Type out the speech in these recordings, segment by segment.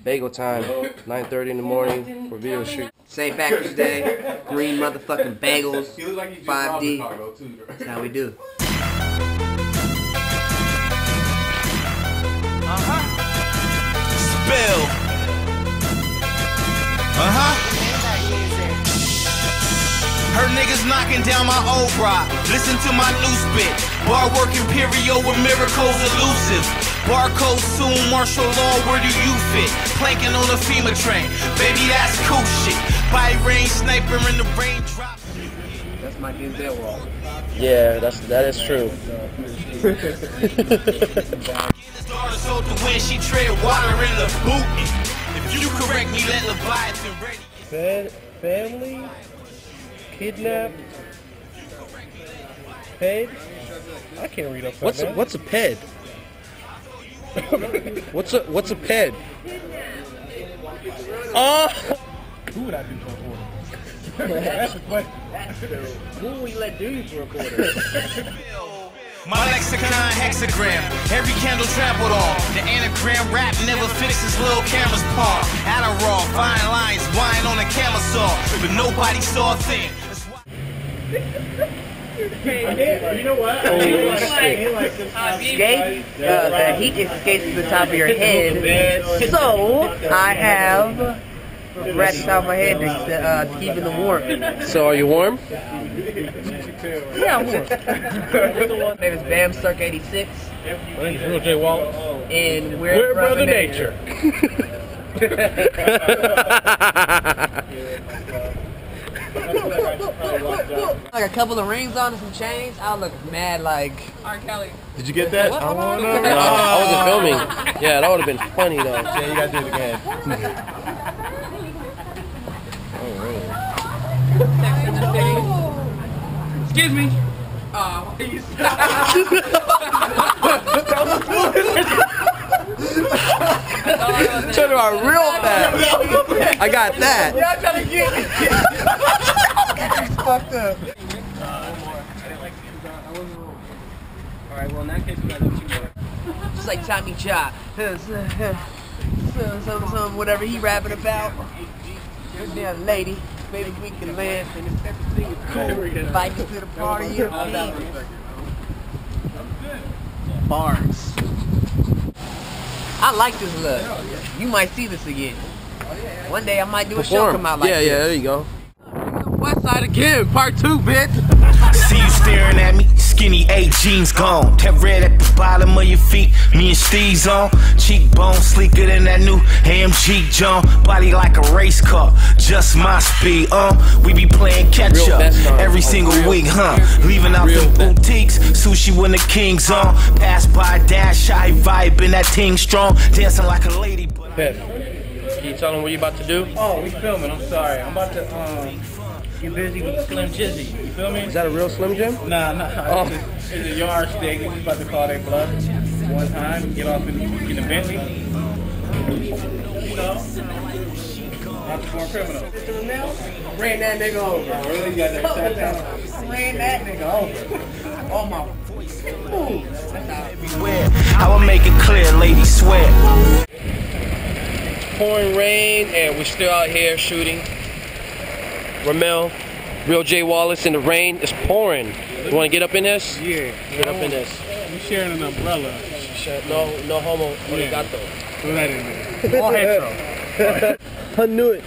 Bagel time, 9:30 in the morning for video shoot. St. Patrick's Day, green motherfucking bagels, 5D. That's how we do. Spill. Her niggas knocking down my old rock. Listen to my new spit. Bar work Imperial with miracles elusive. Barcode soon, martial law, where do you fit? Planking on a FEMA train. Baby, that's cool shit. By range sniper in the raindrop. That's my Denzel wall. Yeah, that is true. So the wind, she tread water in the boot. If you correct me, let Leviathan ready. Family? Kidnapped? Ped? I can't read up that. What's a ped? What's a ped? Oh! Who would I do for a quarter? That's a question. Who would we let do you for a quarter? My lexicon hexagram, every candle trampled on. The anagram rap never fixes little camera's paw. Adderall, fine lines, wine on a camera saw, but nobody saw a thing. You know what? Escape, the heat escapes to the top of your head. So I have wrapped the top of my head to keep it warm. So are you warm? Yeah, I'm warm. My name is Bam Stark 86. My name is Real J. Wallace. And we're Brother Nature. Like a couple of rings on and some chains, I look mad like R. Kelly. Did you get that? What? I wanna I wasn't filming. Yeah, that would have been funny though. Yeah, you gotta do it again. Excuse me. Turn around real fast. I got that. Y'all trying to get me. Fucked up. Alright, well in that case we gotta do 2 more. Just like Tommy Chop. Some whatever he rapping about. Damn lady. Baby, we can land and if everything is cool, invite you to the party. Bars. I like this look. You might see this again. One day I might do a show come out like this. Yeah, there you go. West Side again, part 2, bitch. See you staring at me, skinny A jeans gone. That red at the bottom of your feet, me and Steve's on. Cheekbone sleeker than that new AMG John. Body like a race car, just my speed. We be playing catch up every single week, huh? Leaving out the boutiques, sushi when the king's on. Pass by, dash, I vibe in that ting strong, dancing like a lady. Piff, can you tell them what you about to do? Oh, we filming. I'm sorry. I'm about to get busy with Slim Jizzy. You feel me? Is that a real Slim Jim? Nah. Oh. It's a yardstick. We about to call their bluff one time. Get off in the Bentley. You know, not the more criminal. Ran that nigga over. Oh, really? You got that shot down? Ran that nigga over. Oh my. I will make it clear, lady, swear. It's pouring rain and we're still out here shooting. Ramel, Real J. Wallace in the rain. It's pouring. You want to get up in this? Yeah. Get up in this. You sharing an umbrella. No homo. Arigato. Throw that in there. All hetero. I knew it.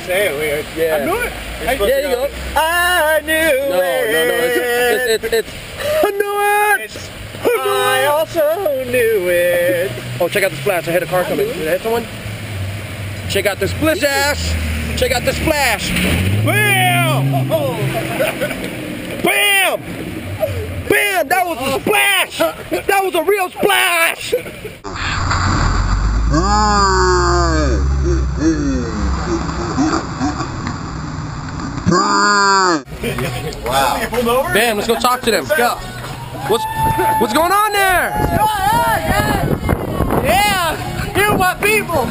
Say it weird. Yeah. I knew it. There you go. I knew it. It's I knew it. I also knew it. Oh, check out the splash. I had a car coming. Did I hit someone? Check out the splish ass. Check out the splash. Bam! Bam! Bam! That was a splash! That was a real splash! Wow. Bam, let's go talk to them. Let's go. What's going on there? Yeah! You're my people!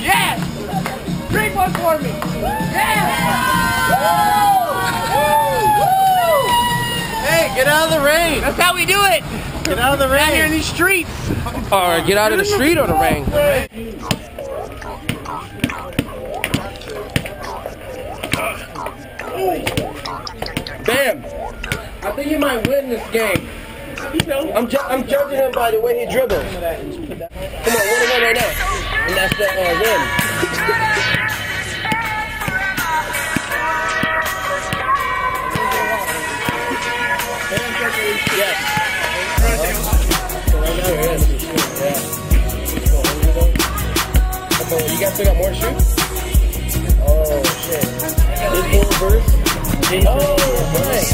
Yes! Drink one for me! Yeah! Get out of the rain. That's how we do it. Get out of the rain. Down here in these streets. Alright, get out of the street or the rain? Bam! I think he might win this game. I'm judging him by the way he dribbles. Come on, 1-1 right now. And that's the win. Yes. You guys still got more to shoot? Oh, shit. This full burst? Oh, right.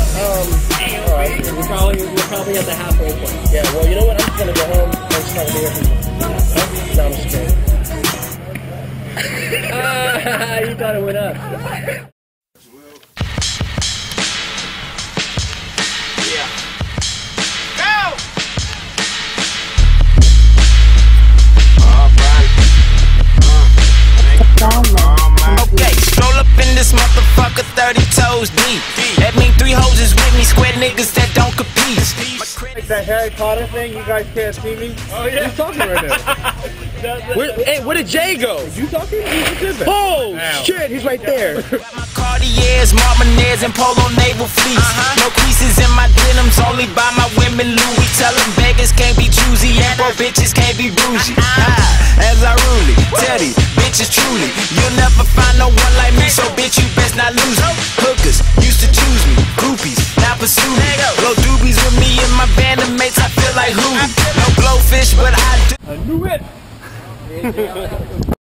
Alright. We're probably at the halfway point. Yeah, well, you know what? I'm just gonna go home. I'm just not gonna be here. No, I'm just kidding. You thought it went up. Okay, stroll up in this motherfucker 30 toes deep. That mean 3 hoes is with me, square niggas that don't compete. Like that Harry Potter thing, you guys can't see me. Oh yeah. Who's talking right now? Hey, where did Jay go? You talking? Oh, shit, he's right there. Cartiers, Marmonaires, and Polo naval fleece. No creases in my denims, only by my women Louis. Tell them beggars can't be choosy, and poor bitches can't be bougie. As I rule it, tell these bitches truly, you'll never find no one like me, so bitch you best not lose me. Hookers used to choose me, groupies now pursue me. Blow doobies with me and my band of mates, I feel like who? No blowfish, but I do. I knew it.